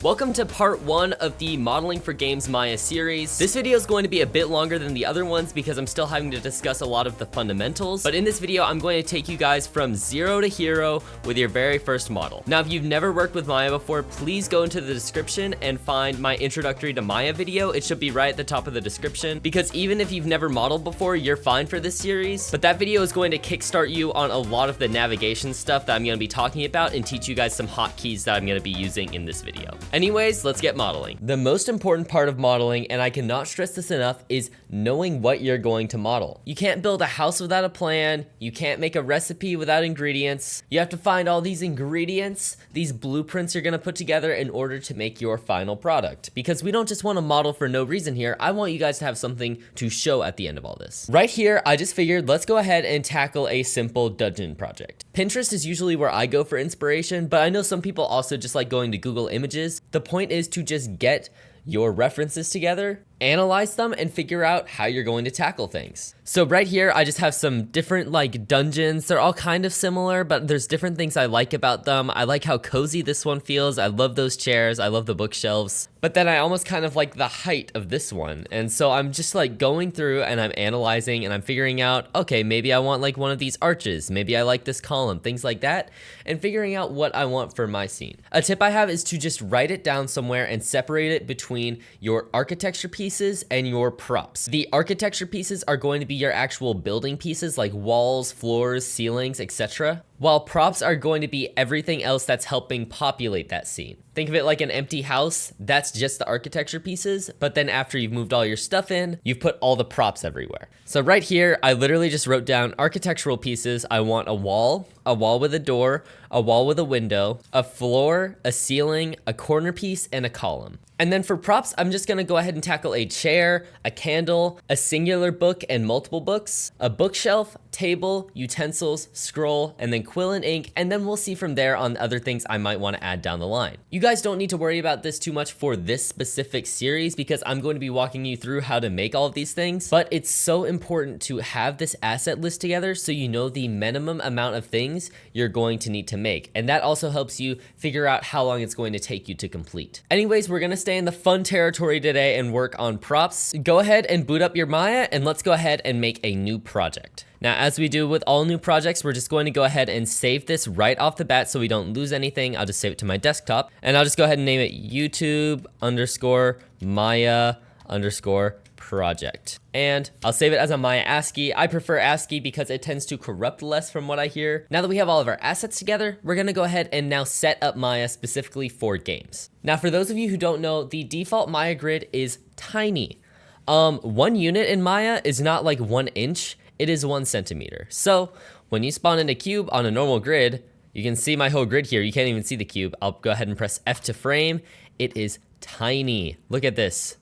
Welcome to part 1 of the Modeling for Games Maya series. This video is going to be a bit longer than the other ones because I'm still having to discuss a lot of the fundamentals, but in this video I'm going to take you guys from zero to hero with your very first model. Now if you've never worked with Maya before, please go into the description and find my introductory to Maya video. It should be right at the top of the description, because even if you've never modeled before, you're fine for this series, but that video is going to kickstart you on a lot of the navigation stuff that I'm going to be talking about and teach you guys some hotkeys that I'm going to be using in this video. Anyways, let's get modeling. The most important part of modeling, and I cannot stress this enough, is knowing what you're going to model. You can't build a house without a plan. You can't make a recipe without ingredients. You have to find all these ingredients, these blueprints you're gonna put together in order to make your final product. Because we don't just want to model for no reason here. I want you guys to have something to show at the end of all this. Right here, I just figured let's go ahead and tackle a simple dungeon project. Pinterest is usually where I go for inspiration, but I know some people also just like going to Google Images. The point is to just get your references together, analyze them, and figure out how you're going to tackle things. So right here, I just have some different like dungeons. They're all kind of similar, but there's different things I like about them. I like how cozy this one feels. I love those chairs. I love the bookshelves. But then I almost kind of like the height of this one. And so I'm just like going through and I'm analyzing and I'm figuring out, okay, maybe I want like one of these arches. Maybe I like this column, things like that. And figuring out what I want for my scene. A tip I have is to just write it down somewhere and separate it between your architecture pieces and your props. The architecture pieces are going to be your actual building pieces like walls, floors, ceilings, etc. While props are going to be everything else that's helping populate that scene. Think of it like an empty house. That's just the architecture pieces, but then after you've moved all your stuff in, you've put all the props everywhere. So right here, I literally just wrote down architectural pieces. I want a wall with a door, a wall with a window, a floor, a ceiling, a corner piece, and a column. And then for props, I'm just gonna go ahead and tackle a chair, a candle, a singular book and multiple books, a bookshelf, table, utensils, scroll, and then quill and ink, and then we'll see from there on other things I might want to add down the line. You guys don't need to worry about this too much for this specific series because I'm going to be walking you through how to make all of these things, but it's so important to have this asset list together so you know the minimum amount of things you're going to need to make, and that also helps you figure out how long it's going to take you to complete. Anyways, we're gonna stay in the fun territory today and work on props. Go ahead and boot up your Maya and let's go ahead and make a new project. Now, as we do with all new projects, we're just going to go ahead and save this right off the bat so we don't lose anything. I'll just save it to my desktop and I'll just go ahead and name it YouTube_Maya_project. And I'll save it as a Maya ASCII. I prefer ASCII because it tends to corrupt less from what I hear. Now that we have all of our assets together, we're gonna go ahead and now set up Maya specifically for games. Now, for those of you who don't know, the default Maya grid is tiny. 1 unit in Maya is not like 1 inch. It is 1 centimeter. So when you spawn in a cube on a normal grid, you can see my whole grid here. You can't even see the cube. I'll go ahead and press F to frame. It is tiny. Look at this.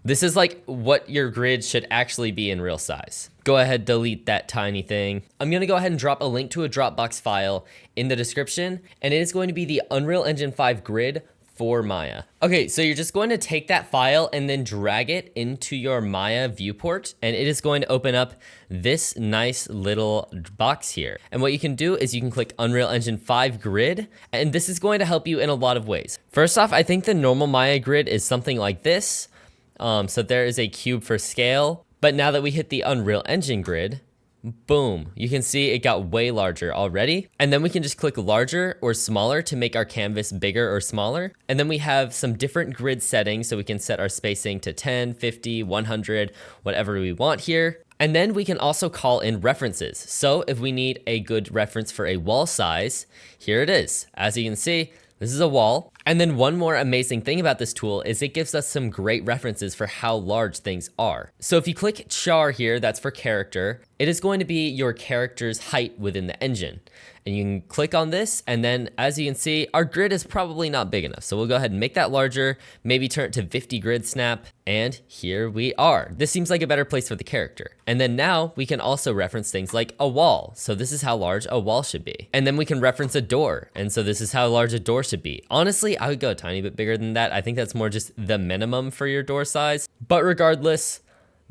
This is like what your grid should actually be in real size. Go ahead, delete that tiny thing. I'm gonna go ahead and drop a link to a Dropbox file in the description, and it is going to be the Unreal Engine 5 grid for Maya. Okay, so you're just going to take that file and then drag it into your Maya viewport, and it is going to open up this nice little box here. And what you can do is you can click Unreal Engine 5 grid, and this is going to help you in a lot of ways. First off, I think the normal Maya grid is something like this. So there is a cube for scale, but now that we hit the Unreal Engine grid, boom, you can see it got way larger already. And then we can just click larger or smaller to make our canvas bigger or smaller. And then we have some different grid settings, so we can set our spacing to 10, 50, 100, whatever we want here. And then we can also call in references. So if we need a good reference for a wall size, here it is. As you can see, this is a wall. And then one more amazing thing about this tool is it gives us some great references for how large things are. So if you click char here, that's for character, it is going to be your character's height within the engine. And you can click on this, and then as you can see, our grid is probably not big enough. So we'll go ahead and make that larger, maybe turn it to 50 grid snap, and here we are. This seems like a better place for the character. And then now we can also reference things like a wall. So this is how large a wall should be. And then we can reference a door. And so this is how large a door should be. Honestly, I would go a tiny bit bigger than that. I think that's more just the minimum for your door size. But regardless,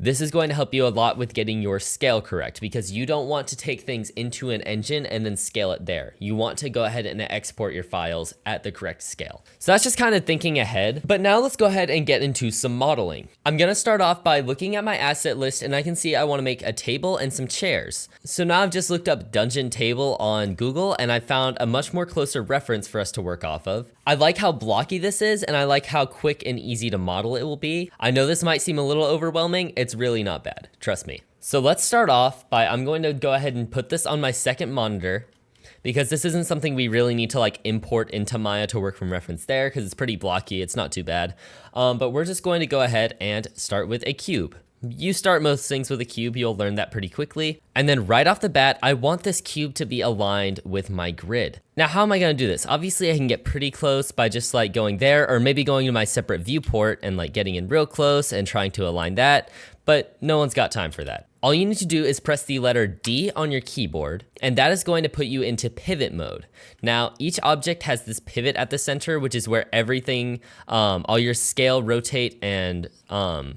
This is going to help you a lot with getting your scale correct because you don't want to take things into an engine and then scale it there. You want to go ahead and export your files at the correct scale. So that's just kind of thinking ahead. But now let's go ahead and get into some modeling. I'm going to start off by looking at my asset list, and I can see I want to make a table and some chairs. So now I've just looked up dungeon table on Google, and I found a much more closer reference for us to work off of. I like how blocky this is, and I like how quick and easy to model it will be. I know this might seem a little overwhelming. It's really not bad, trust me. So let's start off by, I'm going to go ahead and put this on my second monitor because this isn't something we really need to like import into Maya to work from reference there because it's pretty blocky, it's not too bad. But we're just going to go ahead and start with a cube. You start most things with a cube, you'll learn that pretty quickly. And then right off the bat, I want this cube to be aligned with my grid. Now, how am I gonna do this? Obviously, I can get pretty close by just like going there or maybe going to my separate viewport and like getting in real close and trying to align that, but no one's got time for that. All you need to do is press the letter D on your keyboard, and that is going to put you into pivot mode. Now, each object has this pivot at the center, which is where everything, all your scale, rotate, and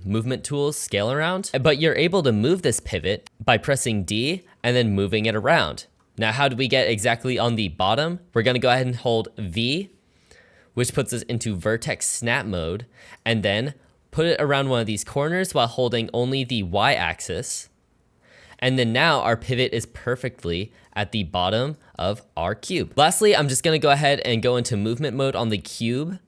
movement tools scale around. But you're able to move this pivot by pressing D and then moving it around. Now, how do we get exactly on the bottom? We're gonna go ahead and hold V, which puts us into vertex snap mode, and then put it around one of these corners while holding only the Y axis. And then now our pivot is perfectly at the bottom of our cube. Lastly, I'm just gonna go ahead and go into movement mode on the cube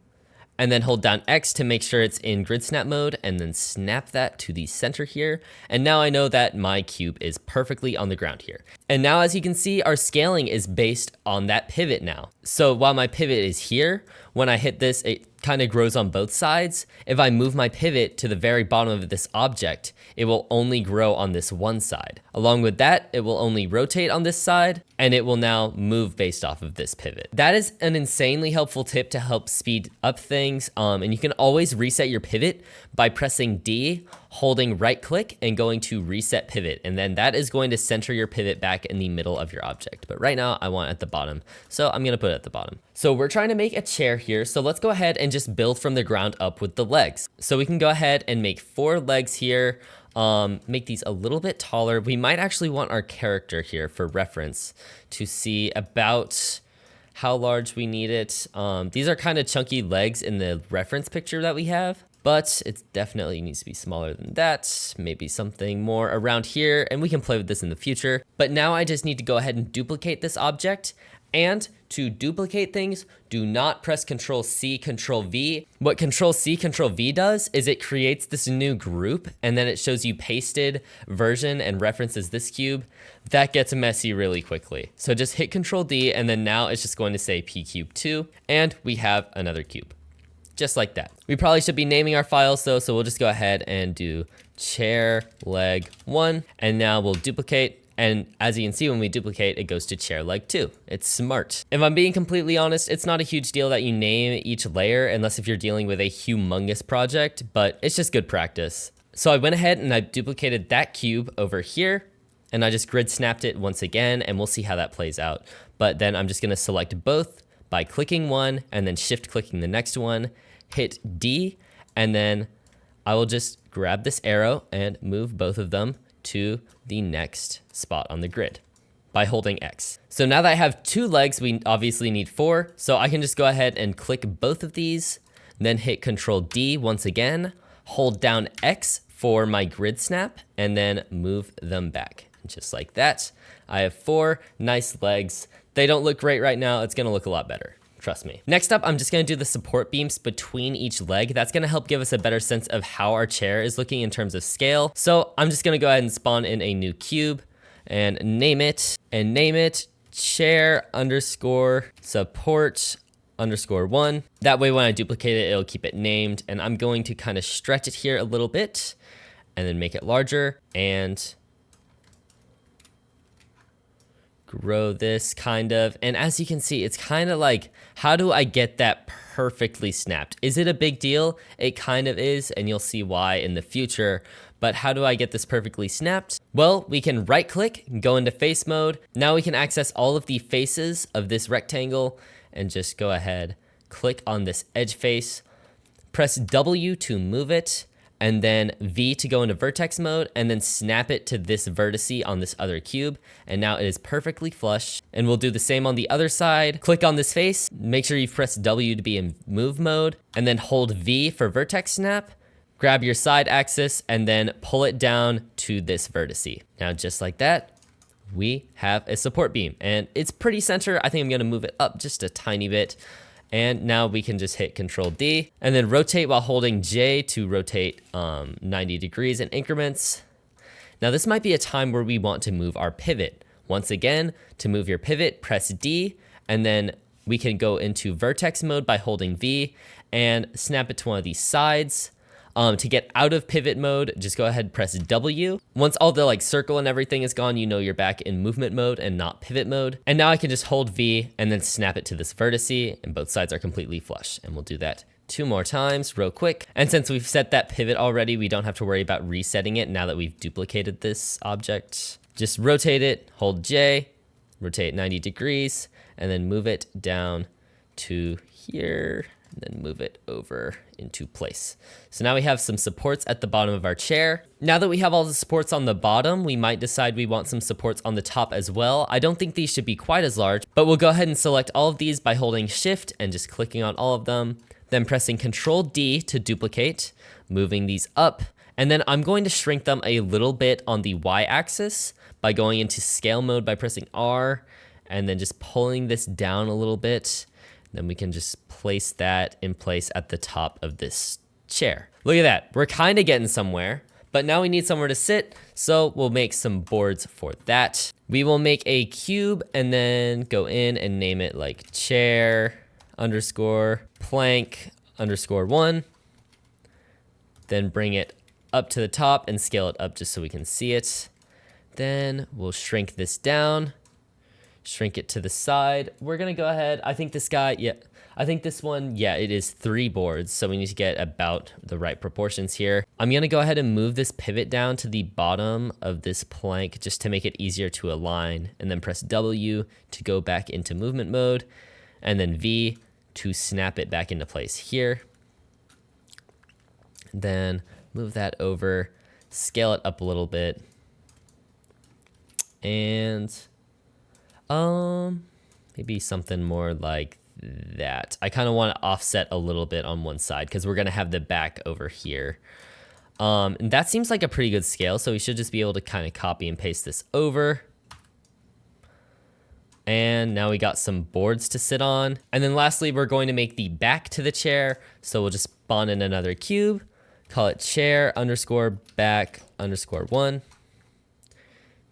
and then hold down X to make sure it's in grid snap mode and then snap that to the center here. And now I know that my cube is perfectly on the ground here. And now as you can see, our scaling is based on that pivot now. So while my pivot is here, when I hit this, it kind of grows on both sides. If I move my pivot to the very bottom of this object, it will only grow on this one side. Along with that, it will only rotate on this side, and it will now move based off of this pivot. That is an insanely helpful tip to help speed up things, and you can always reset your pivot by pressing D, holding right click, and going to reset pivot, and then that is going to center your pivot back in the middle of your object. But right now, I want it at the bottom, so I'm gonna put it at the bottom. So we're trying to make a chair here, so let's go ahead and just build from the ground up with the legs. So we can go ahead and make 4 legs here, make these a little bit taller. We might actually want our character here for reference to see about how large we need it. These are kind of chunky legs in the reference picture that we have, but it definitely needs to be smaller than that. Maybe something more around here, and we can play with this in the future. But now I just need to go ahead and duplicate this object. And to duplicate things, do not press Control C, Control V. What Control C, Control V does is it creates this new group, and then it shows you pasted version and references this cube. That gets messy really quickly. So just hit Control D, and then now it's just going to say pcube2, and we have another cube. Just like that. We probably should be naming our files though, so we'll just go ahead and do chair leg 1, and now we'll duplicate. And as you can see, when we duplicate, it goes to chair leg 2. It's smart. If I'm being completely honest, it's not a huge deal that you name each layer unless if you're dealing with a humongous project, but it's just good practice. So I went ahead and I duplicated that cube over here, and I just grid snapped it once again, and we'll see how that plays out. But then I'm just gonna select both by clicking one and then shift clicking the next one, hit D, and then I will just grab this arrow and move both of them to the next spot on the grid by holding X. So now that I have 2 legs, we obviously need 4. So I can just go ahead and click both of these, then hit Control D once again, hold down X for my grid snap, and then move them back. Just like that. I have 4 nice legs. They don't look great right now. It's gonna look a lot better. Trust me. Next up, I'm just gonna do the support beams between each leg. That's gonna help give us a better sense of how our chair is looking in terms of scale. So I'm just gonna go ahead and spawn in a new cube and name it chair underscore support underscore 1. That way when I duplicate it, it'll keep it named. And I'm going to kind of stretch it here a little bit and then make it larger and grow this kind of. And as you can see, it's kind of like, how do I get that perfectly snapped? Is it a big deal? It kind of is, and you'll see why in the future. But how do I get this perfectly snapped? Well, we can right click, go into face mode. Now we can access all of the faces of this rectangle and just go ahead, click on this edge face, press W to move it, and then V to go into vertex mode, and then snap it to this vertice on this other cube. And now it is perfectly flush. And we'll do the same on the other side. Click on this face, make sure you've pressed W to be in move mode, and then hold V for vertex snap. Grab your side axis and then pull it down to this vertice. Now, just like that, we have a support beam, and it's pretty center. I think I'm gonna move it up just a tiny bit. And now we can just hit Control D and then rotate while holding J to rotate 90 degrees in increments. Now this might be a time where we want to move our pivot. Once again, to move your pivot, press D, and then we can go into vertex mode by holding V and snap it to one of these sides. To get out of pivot mode, just go ahead and press W. Once all the circle and everything is gone, you know you're back in movement mode and not pivot mode. And now I can just hold V and then snap it to this vertice, and both sides are completely flush. And we'll do that 2 more times real quick. And since we've set that pivot already, we don't have to worry about resetting it now that we've duplicated this object. Just rotate it, hold J, rotate 90 degrees, and then move it down to here. Then move it over into place. So now we have some supports at the bottom of our chair. Now that we have all the supports on the bottom, we might decide we want some supports on the top as well. I don't think these should be quite as large, but we'll go ahead and select all of these by holding Shift and just clicking on all of them, then pressing Control D to duplicate, moving these up, and then I'm going to shrink them a little bit on the Y axis by going into scale mode by pressing R, and then just pulling this down a little bit. Then we can just place that in place at the top of this chair. Look at that, we're kind of getting somewhere, but now we need somewhere to sit, so we'll make some boards for that. We will make a cube and then go in and name it like chair underscore plank underscore 1. Then bring it up to the top and scale it up just so we can see it. Then we'll shrink this down. Shrink it to the side. We're gonna go ahead. I think this guy, I think this one, it is 3 boards. So we need to get about the right proportions here. I'm gonna go ahead and move this pivot down to the bottom of this plank just to make it easier to align, and then press W to go back into movement mode, and then V to snap it back into place here. Then move that over, scale it up a little bit, and maybe something more like that. I kind of want to offset a little bit on one side because we're going to have the back over here. And that seems like a pretty good scale, so we should just be able to kind of copy and paste this over. And now we got some boards to sit on. And then lastly, we're going to make the back to the chair. So we'll just spawn in another cube, call it chair underscore back underscore 1.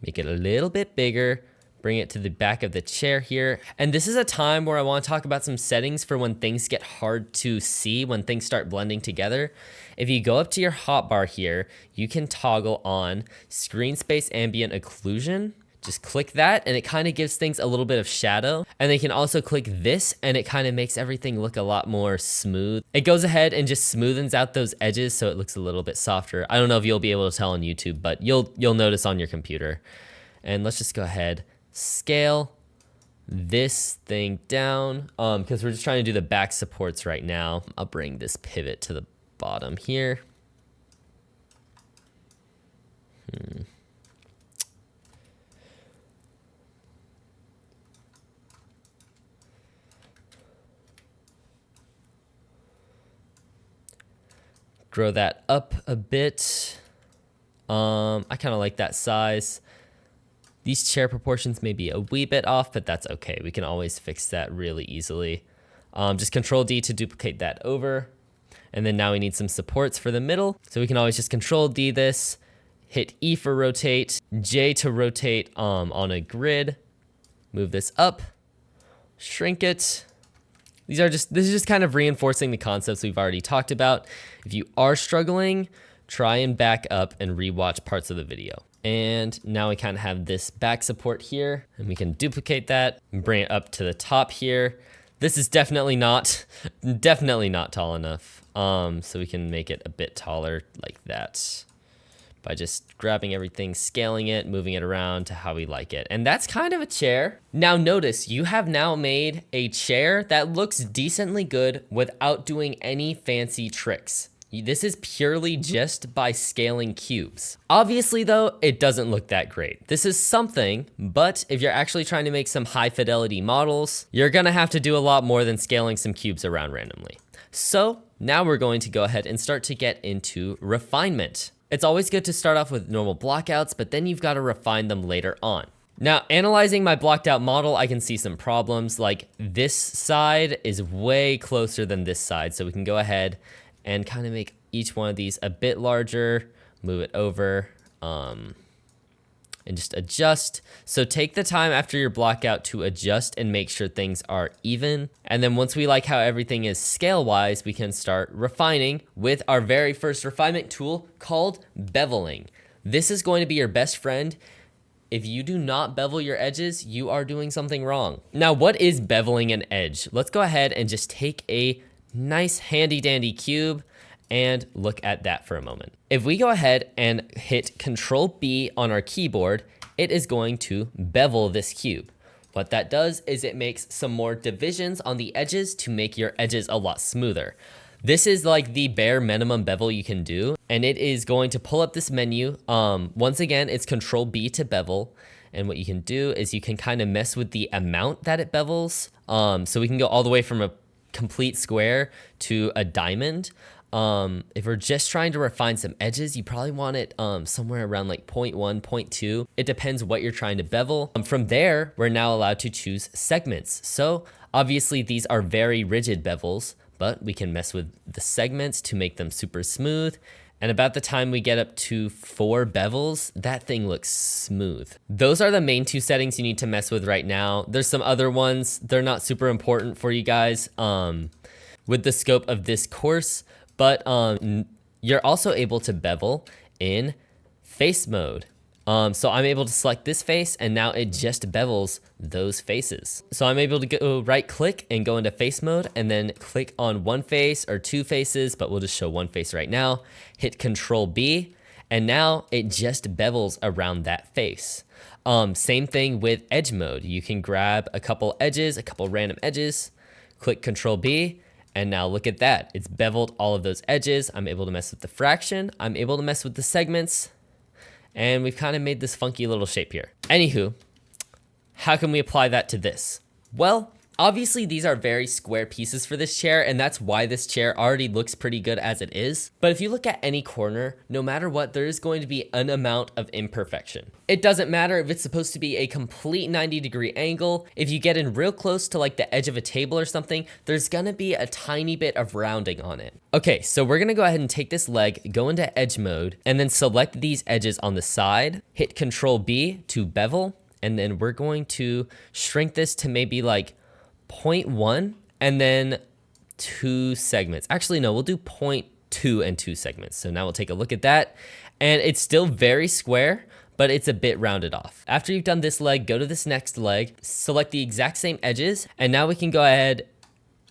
Make it a little bit bigger. Bring it to the back of the chair here. And this is a time where I want to talk about some settings for when things get hard to see, when things start blending together. If you go up to your hotbar here, you can toggle on screen space ambient occlusion. Just click that and it kind of gives things a little bit of shadow. And then you can also click this and it kind of makes everything look a lot more smooth. It goes ahead and just smoothens out those edges so it looks a little bit softer. I don't know if you'll be able to tell on YouTube, but you'll notice on your computer. And let's just go ahead, scale this thing down because we're just trying to do the back supports right now. I'll bring this pivot to the bottom here. Grow that up a bit. I kind of like that size. These chair proportions may be a wee bit off, but that's okay. We can always fix that really easily. Just Control D to duplicate that over. And then now we need some supports for the middle. So we can always just Control D this, hit E for rotate, J to rotate on a grid. Move this up, shrink it. This is just kind of reinforcing the concepts we've already talked about. If you are struggling, try and back up and rewatch parts of the video. And now we kind of have this back support here, and we can duplicate that and bring it up to the top here. This is definitely not tall enough. So we can make it a bit taller like that by just grabbing everything, scaling it, moving it around to how we like it. And that's kind of a chair. Now notice you have now made a chair that looks decently good without doing any fancy tricks. This is purely just by scaling cubes. Obviously though, it doesn't look that great. This is something, but if you're actually trying to make some high fidelity models, you're gonna have to do a lot more than scaling some cubes around randomly. So now we're going to go ahead and start to get into refinement. It's always good to start off with normal blockouts, but then you've got to refine them later on. Now, analyzing my blocked out model, I can see some problems, like this side is way closer than this side. So we can go ahead and kind of make each one of these a bit larger, move it over, and just adjust. So take the time after your block out to adjust and make sure things are even. And then once we like how everything is scale wise, we can start refining with our very first refinement tool called beveling. This is going to be your best friend. If you do not bevel your edges, you are doing something wrong. Now, what is beveling an edge? Let's go ahead and just take a nice handy dandy cube and look at that for a moment. If we go ahead and hit Control B on our keyboard, it is going to bevel this cube. What that does is it makes some more divisions on the edges to make your edges a lot smoother. This is like the bare minimum bevel you can do, and it is going to pull up this menu. Once again, it's Control B to bevel. And what you can do is you can kind of mess with the amount that it bevels. So we can go all the way from a complete square to a diamond. If we're just trying to refine some edges, you probably want it somewhere around like 0.1, 0.2. It depends what you're trying to bevel. From there, we're now allowed to choose segments. So obviously these are very rigid bevels, but we can mess with the segments to make them super smooth. And about the time we get up to 4 bevels, that thing looks smooth. Those are the main 2 settings you need to mess with right now. There's some other ones. They're not super important for you guys with the scope of this course, but you're also able to bevel in face mode. So I'm able to select this face and now it just bevels those faces. So I'm able to go right click and go into face mode and then click on one face or 2 faces, but we'll just show one face right now. Hit Control B and now it just bevels around that face. Same thing with edge mode. You can grab a couple edges, a couple random edges, click Control B, and now look at that. It's beveled all of those edges. I'm able to mess with the fraction. I'm able to mess with the segments. And we've kind of made this funky little shape here. Anywho, how can we apply that to this? Well, obviously these are very square pieces for this chair, and that's why this chair already looks pretty good as it is. But if you look at any corner, no matter what, there is going to be an amount of imperfection. It doesn't matter if it's supposed to be a complete 90-degree angle. If you get in real close to like the edge of a table or something, there's gonna be a tiny bit of rounding on it. Okay, so we're gonna go ahead and take this leg, go into edge mode, and then select these edges on the side, hit Control B to bevel, and then we're going to shrink this to maybe like 0.1 and then 2 segments. Actually, no, we'll do 0.2 and 2 segments. So now we'll take a look at that, and it's still very square, but it's a bit rounded off. After you've done this leg, go to this next leg, select the exact same edges, and now we can go ahead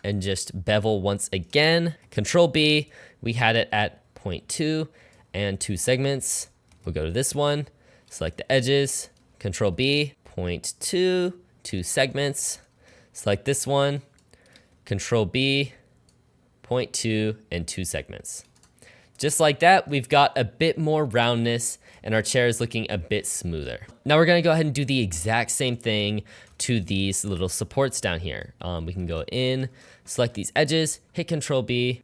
and just bevel once again. Control B, we had it at 0.2 and 2 segments. We'll go to this one, select the edges, Control B, 0.2, 2 segments. Select this one, Control B, 0.2 and 2 segments. Just like that, we've got a bit more roundness and our chair is looking a bit smoother. Now we're gonna go ahead and do the exact same thing to these little supports down here. We can go in, select these edges, hit Control B,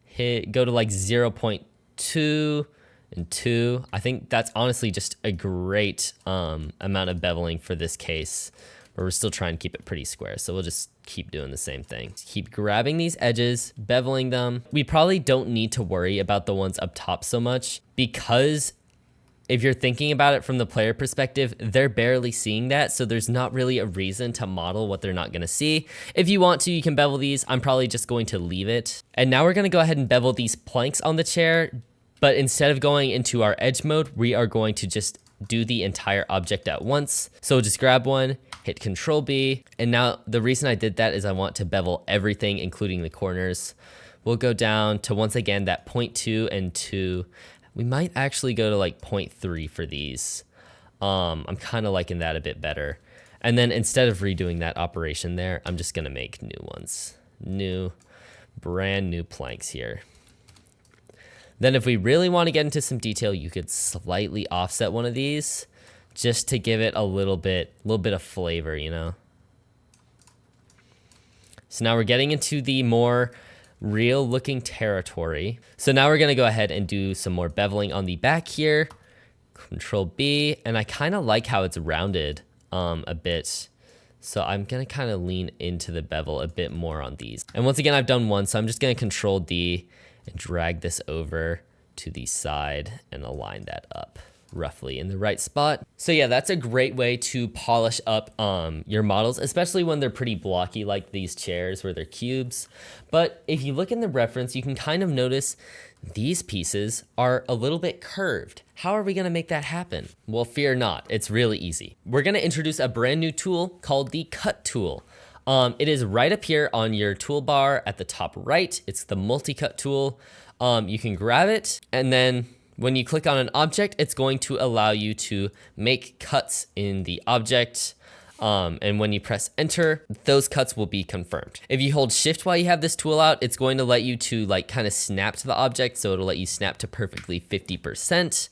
go to like 0.2 and 2. I think that's honestly just a great amount of beveling for this case, but we're still trying to keep it pretty square. So we'll just keep doing the same thing. Keep grabbing these edges, beveling them. We probably don't need to worry about the ones up top so much, because if you're thinking about it from the player perspective, they're barely seeing that. So there's not really a reason to model what they're not gonna see. If you want to, you can bevel these. I'm probably just going to leave it. And now we're gonna go ahead and bevel these planks on the chair, but instead of going into our edge mode, we are going to just do the entire object at once. So just grab one, hit Control B. And now the reason I did that is I want to bevel everything, including the corners. We'll go down to, once again, that 0.2 and 2. We might actually go to like 0.3 for these. I'm kind of liking that a bit better. And then instead of redoing that operation there, I'm just gonna make new ones. Brand new planks here. Then if we really want to get into some detail, you could slightly offset one of these just to give it a little bit of flavor, you know? So now we're getting into the more real looking territory. So now we're gonna go ahead and do some more beveling on the back here. Control B, and I kind of like how it's rounded a bit. So I'm gonna kind of lean into the bevel a bit more on these. And once again, I've done one, so I'm just gonna Control D and drag this over to the side and align that up roughly in the right spot. So yeah, that's a great way to polish up your models, especially when they're pretty blocky like these chairs where they're cubes. But if you look in the reference, you can kind of notice these pieces are a little bit curved. How are we gonna make that happen? Well, fear not, it's really easy. We're gonna introduce a brand new tool called the Cut tool. It is right up here on your toolbar at the top right. It's the multi-cut tool. You can grab it, and then when you click on an object, it's going to allow you to make cuts in the object. And when you press enter, those cuts will be confirmed. If you hold shift while you have this tool out, it's going to let you to like kind of snap to the object. So it'll let you snap to perfectly 50%.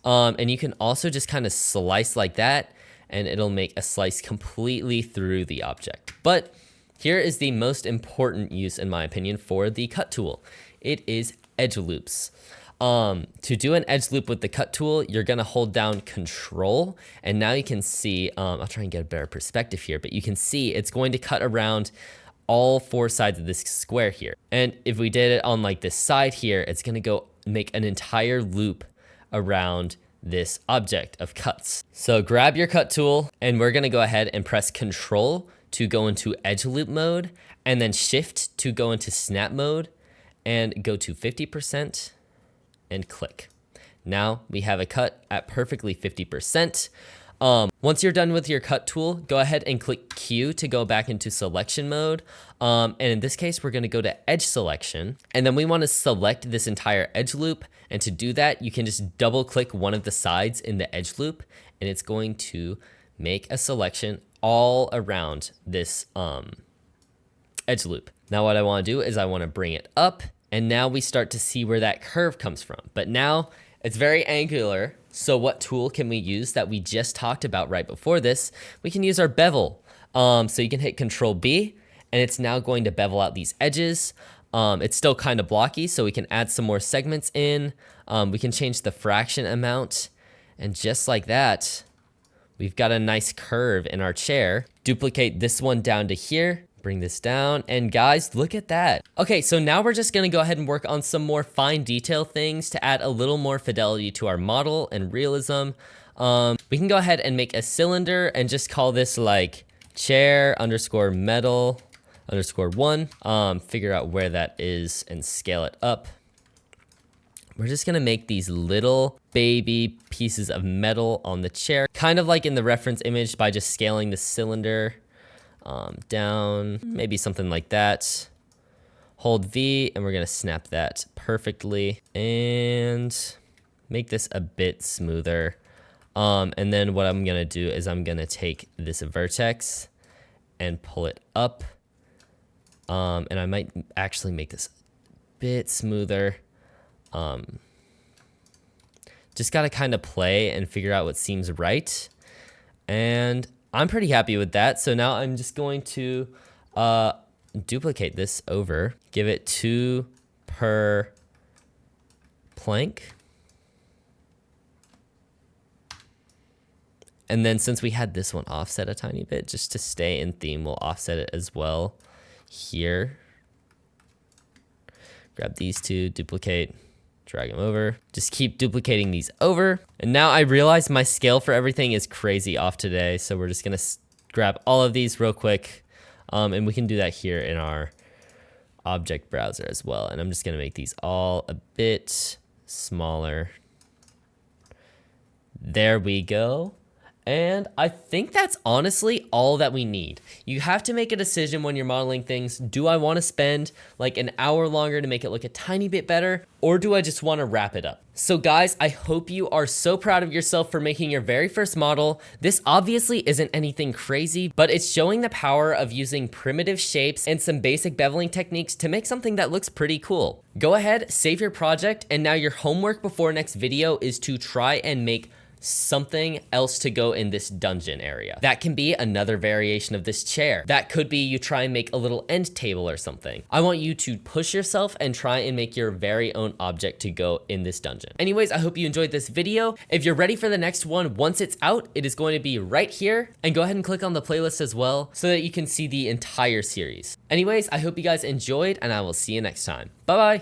And you can also just kind of slice like that, and it'll make a slice completely through the object. But here is the most important use, in my opinion, for the cut tool. It is edge loops. To do an edge loop with the cut tool, you're gonna hold down Control, and now you can see, I'll try and get a better perspective here, but you can see it's going to cut around all four sides of this square here. And if we did it on like this side here, it's gonna go make an entire loop around this object of cuts. So grab your cut tool, and we're gonna go ahead and press Control to go into edge loop mode, and then Shift to go into snap mode, and go to 50%. And click. Now we have a cut at perfectly 50%. Once you're done with your cut tool, go ahead and click Q to go back into selection mode. And in this case, we're gonna go to edge selection. And then we wanna select this entire edge loop. And to do that, you can just double click one of the sides in the edge loop, and it's going to make a selection all around this edge loop. Now what I wanna do is I wanna bring it up, and now we start to see where that curve comes from. But now it's very angular. So what tool can we use that we just talked about right before this? We can use our bevel. So you can hit Control B, and it's now going to bevel out these edges. It's still kind of blocky, so we can add some more segments in. We can change the fraction amount, and just like that, we've got a nice curve in our chair. Duplicate this one down to here. Bring this down, and guys, look at that. Okay, so now we're just gonna go ahead and work on some more fine detail things to add a little more fidelity to our model and realism. We can go ahead and make a cylinder and just call this like chair underscore metal underscore 1. Figure out where that is and scale it up. We're just gonna make these little baby pieces of metal on the chair, kind of like in the reference image by just scaling the cylinder down, maybe something like that. Hold V, and we're gonna snap that perfectly and make this a bit smoother. And then what I'm gonna do is I'm gonna take this vertex and pull it up. And I might actually make this a bit smoother. Just gotta kind of play and figure out what seems right. And I'm pretty happy with that. So now I'm just going to duplicate this over, give it 2 per plank. And then since we had this one offset a tiny bit, just to stay in theme, we'll offset it as well here. Grab these two, duplicate, drag them over. Just keep duplicating these over. And now I realize my scale for everything is crazy off today. So we're just gonna grab all of these real quick. And we can do that here in our object browser as well. And I'm just gonna make these all a bit smaller. There we go. And I think that's honestly all that we need. You have to make a decision when you're modeling things. Do I want to spend like an hour longer to make it look a tiny bit better? Or do I just want to wrap it up? So guys, I hope you are so proud of yourself for making your very first model. This obviously isn't anything crazy, but it's showing the power of using primitive shapes and some basic beveling techniques to make something that looks pretty cool. Go ahead, save your project, and now your homework before next video is to try and make something else to go in this dungeon area. That can be another variation of this chair. That could be you try and make a little end table or something. I want you to push yourself and try and make your very own object to go in this dungeon. Anyways, I hope you enjoyed this video. If you're ready for the next one, once it's out, it is going to be right here. And go ahead and click on the playlist as well so that you can see the entire series. Anyways, I hope you guys enjoyed, and I will see you next time. Bye-bye.